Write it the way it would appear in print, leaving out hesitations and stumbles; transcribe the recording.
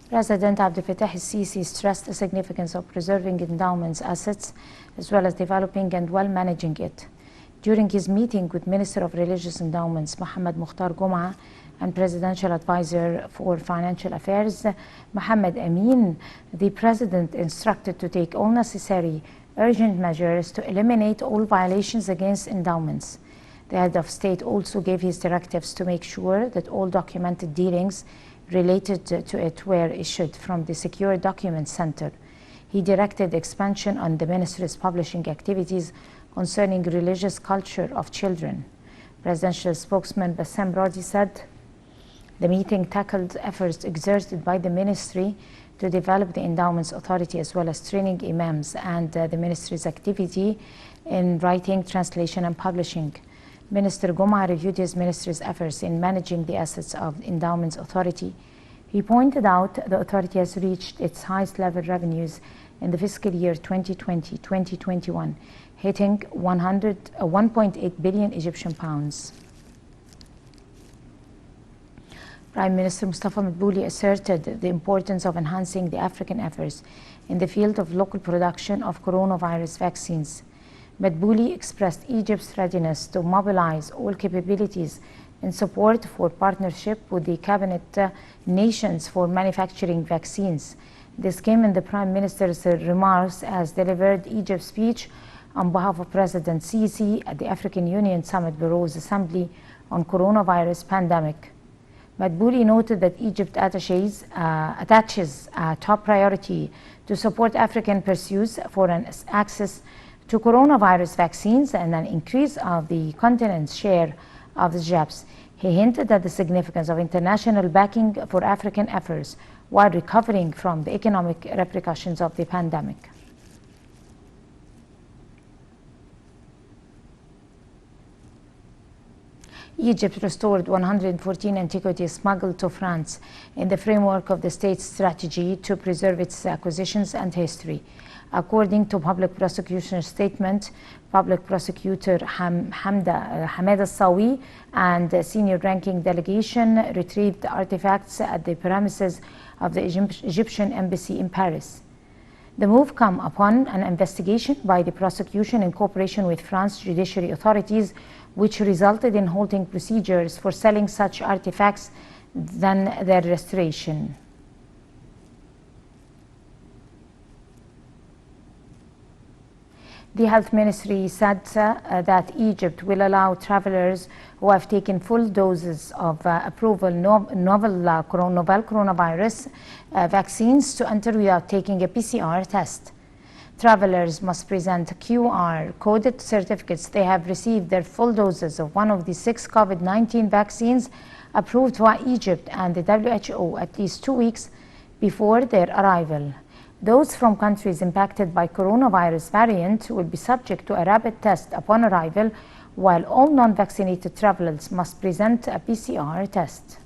President Abdel Fattah el-Sisi stressed the significance of preserving endowment's assets as well as developing and well managing it. During his meeting with Minister of Religious Endowments Mohammed Mukhtar Goma and Presidential Advisor for Financial Affairs Mohammed Amin, the President instructed to take all necessary urgent measures to eliminate all violations against endowments. The head of state also gave his directives to make sure that all documented dealings related to it were issued from the Secure Documents Center. He directed expansion on the ministry's publishing activities concerning religious culture of children. Presidential spokesman Bassem Radi said the meeting tackled efforts exerted by the ministry to develop the Endowments Authority as well as training imams and the ministry's activity in writing, translation and publishing. Minister Goma reviewed his ministry's efforts in managing the assets of the Endowments Authority. He pointed out the authority has reached its highest level revenues in the fiscal year 2020-2021, hitting 1.8 billion Egyptian pounds. Prime Minister Mustafa Madbouli asserted the importance of enhancing the African efforts in the field of local production of coronavirus vaccines. Madbouli expressed Egypt's readiness to mobilize all capabilities in support for partnership with the cabinet nations for manufacturing vaccines. This came in the Prime Minister's remarks as delivered Egypt's speech on behalf of President Sisi at the African Union Summit Bureau's Assembly on Coronavirus Pandemic. Madbouli noted that Egypt attaches top priority to support African pursuits for an access to coronavirus vaccines and an increase of the continent's share of the jabs. He hinted at the significance of international backing for African efforts while recovering from the economic repercussions of the pandemic. Egypt restored 114 antiquities smuggled to France in the framework of the state's strategy to preserve its acquisitions and history. According to public prosecution statement, Public Prosecutor Hamed al-Sawi and a senior ranking delegation retrieved the artifacts at the premises of the Egyptian embassy in Paris. The move came upon an investigation by the prosecution in cooperation with France's judiciary authorities, which resulted in halting procedures for selling such artifacts than their restoration. The Health Ministry said that Egypt will allow travelers who have taken full doses of novel coronavirus vaccines to enter without taking a PCR test. Travelers must present QR-coded certificates they have received their full doses of one of the 6 COVID-19 vaccines approved by Egypt and the WHO at least 2 weeks before their arrival. Those from countries impacted by coronavirus variant will be subject to a rapid test upon arrival, while all non-vaccinated travelers must present a PCR test.